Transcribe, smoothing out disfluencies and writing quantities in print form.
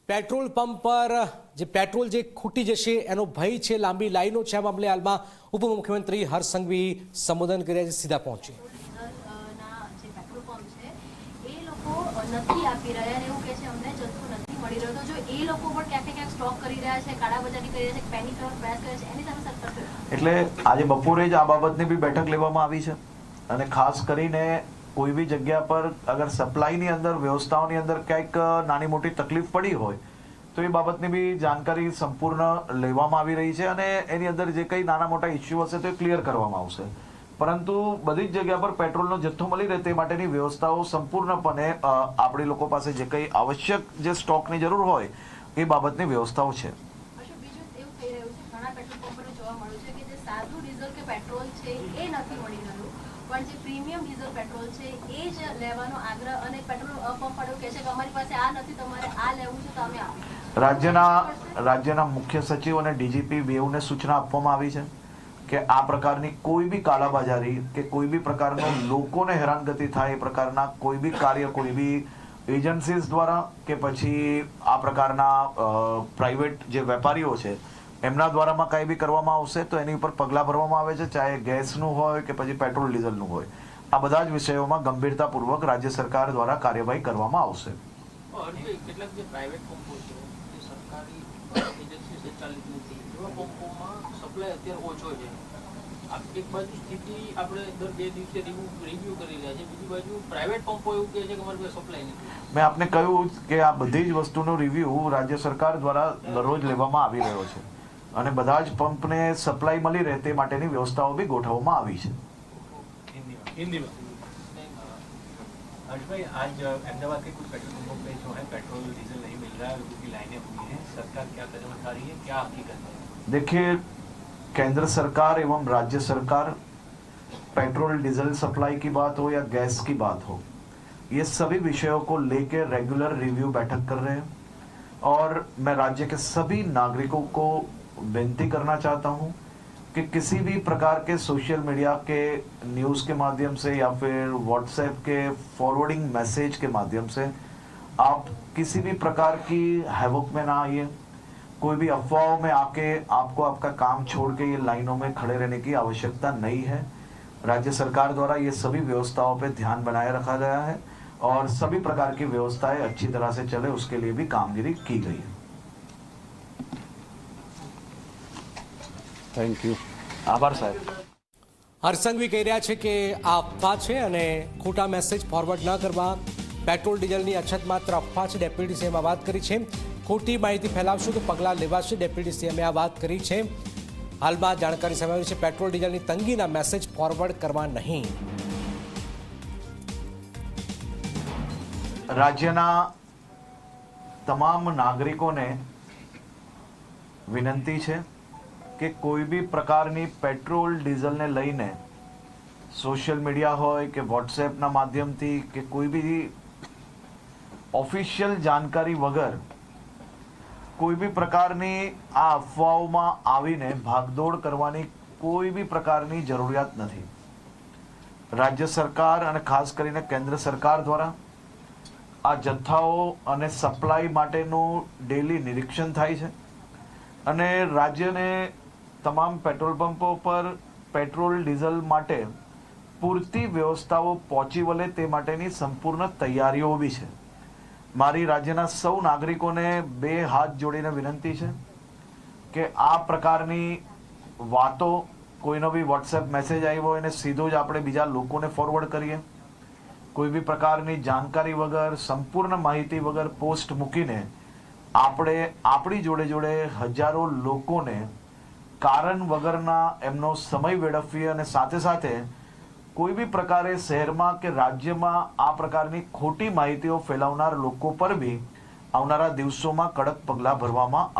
Petrol pump પર જે petrol જે ખૂટી જશે એનો ભય છે, લાંબી લાઈનો છે। આ મામલે હાલમાં ઉપમુખ્યમંત્રી હર્ષ સંઘવી સંબોધન કર્યા છે, સીધા પહોંચે। એટલે આજે બપોરે જ આ બાબતની બી બેઠક લેવામાં આવી છે અને ખાસ કરીને કોઈ બી જગ્યા પર અગર સપ્લાયની અંદર વ્યવસ્થાઓની અંદર ક્યાંક નાની મોટી તકલીફ પડી હોય તો એ બાબતની બી જાણકારી સંપૂર્ણ લેવામાં આવી રહી છે અને એની અંદર જે કંઈ નાના મોટા ઇસ્યુ હશે તો એ ક્લિયર કરવામાં આવશે। પરંતુ બધી જ જગ્યા પર પેટ્રોલનો જથ્થો મળી રહે તે માટેની વ્યવસ્થાઓ સંપૂર્ણપણે આપણી લોકો પાસે જે કંઈ આવશ્યક જે સ્ટોકની જરૂર હોય એ બાબતની વ્યવસ્થાઓ છે। પણ જે પ્રીમિયમ ડીઝલ પેટ્રોલ છે એ જ લેવાનો આગ્રહ અને પેટ્રોલ પંપ વાળો કહે છે કે અમારી પાસે આ નથી, તમારે આ લેવું છે તો અમે આપીશું। રાજ્યના મુખ્ય સચિવ અને ડીજીપી બેઉને સૂચના આપવામાં આવી છે કે આ પ્રકારની કોઈ બી કાળાબજારી કે કોઈ બી પ્રકારનો લોકોને હેરાનગતિ થાય એ પ્રકારના કોઈ બી કાર્ય કોઈ બી એજન્સીઝ દ્વારા કે પછી આ પ્રકારના પ્રાઇવેટ જે વેપારીઓ છે એમના દ્વારામાં કાંઈ બી કરવામાં આવશે તો એની ઉપર પગલાં ભરવામાં આવે છે, ચાહે ગેસનું હોય કે પછી પેટ્રોલ ડીઝલનું હોય। આ બધા જ વિષયોમાં ગંભીરતાપૂર્વક રાજ્ય સરકાર દ્વારા કાર્યવાહી કરવામાં આવશે। કેટલાક જે પ્રાઇવેટ પંપો છે એ સરકારી એજન્સી સંચાલિત નથી, એવા પંપોમાં સપ્લાય અત્યારે ઓછો છે। એક બાજુ સ્થિતિ આપણે દર 2 દિવસે રિવ્યુ કરી રહ્યા છે, બીજી બાજુ પ્રાઇવેટ પંપો એવું કહે છે કે અમારી પાસે સપ્લાય નથી। મેં આપને કહ્યું કે આ બધી જ વસ્તુનો રિવ્યુ રાજ્ય સરકાર દ્વારા દરરોજ લેવામાં આવી રહ્યો છે અને બધા જ પંપને સપ્લાય મળી રહે તે માટેની વ્યવસ્થાઓ બી ગોઠવવામાં આવી છે। हर्ष भाई, आज अहमदाबाद के कुछ पेट्रोल पंपों पे जो है पेट्रोल डीजल नहीं मिल रहा है, क्योंकि लाइनें हुई हैं। सरकार क्या कदम उठा रही है, क्या हकीकत है? देखिए, केंद्र सरकार एवं राज्य सरकार पेट्रोल डीजल सप्लाई की बात हो या गैस की बात हो, ये सभी विषयों को लेकर रेगुलर रिव्यू बैठक कर रहे हैं और मैं राज्य के सभी नागरिकों को विनती करना चाहता हूं कि किसी भी प्रकार के सोशल मीडिया के न्यूज़ के माध्यम से या फिर व्हाट्सएप के फॉरवर्डिंग मैसेज के माध्यम से आप किसी भी प्रकार की हैवक में ना आइए। कोई भी अफवाहों में आके आपको आपका काम छोड़ के ये लाइनों में खड़े रहने की आवश्यकता नहीं है। राज्य सरकार द्वारा ये सभी व्यवस्थाओं पे ध्यान बनाए रखा गया है और सभी प्रकार की व्यवस्थाएं अच्छी तरह से चले उसके लिए भी कामगिरी की गई है। Thank you. आभार साहब। હર્ષ સંઘવી કહી રહ્યા છે કે આ અફવા છે અને ખોટા મેસેજ ફોરવર્ડ ન કરવા। પેટ્રોલ ડીઝલની અછત માત્ર અફવા છે, ડેપ્યુટી સીએમે વાત કરી છે। ખોટી માહિતી ફેલાવશો તો પગલાં લેવાશે, ડેપ્યુટી સીએમે આ વાત કરી છે। હાલમાં જાણકારી સામે આવી છે, પેટ્રોલ ડીઝલની તંગીના મેસેજ ફોરવર્ડ કરવા નહીં। રાજ્યના તમામ નાગરિકોને વિનંતી છે કે કોઈ બી પ્રકારની પેટ્રોલ ડીઝલને લઈને સોશિયલ મીડિયા હોય કે વોટ્સએપના માધ્યમથી કે કોઈ બી ઓફિશિયલ જાણકારી વગર કોઈ બી પ્રકારની આ અફવાઓમાં આવીને ભાગદોડ કરવાની કોઈ બી પ્રકારની જરૂરિયાત નથી। રાજ્ય સરકાર અને ખાસ કરીને કેન્દ્ર સરકાર દ્વારા આ જથ્થાઓ અને સપ્લાય માટેનું ડેલી નિરીક્ષણ થાય છે અને રાજ્યને તમામ પેટ્રોલ પંપો પર પેટ્રોલ ડીઝલ માટે પૂરતી વ્યવસ્થાઓ પહોંચી વળે તે માટેની સંપૂર્ણ તૈયારીઓ બી છે। મારી રાજ્યના સૌ નાગરિકોને બે હાથ જોડીને વિનંતી છે કે આ પ્રકારની વાતો કોઈનો બી વોટ્સએપ મેસેજ આવ્યો હોય એને સીધો જ આપણે બીજા લોકોને ફોરવર્ડ કરીએ। કોઈ બી પ્રકારની જાણકારી વગર સંપૂર્ણ માહિતી વગર પોસ્ટ મૂકીને આપણે આપણી જોડે જોડે હજારો લોકોને કારણ વગરના એમનો સમય વેડફીએ અને સાથે સાથે કોઈ બી પ્રકારે શહેરમાં કે રાજ્યમાં આ પ્રકારની ખોટી માહિતીઓ ફેલાવનાર લોકો પર બી આવનારા દિવસોમાં કડક પગલાં ભરવામાં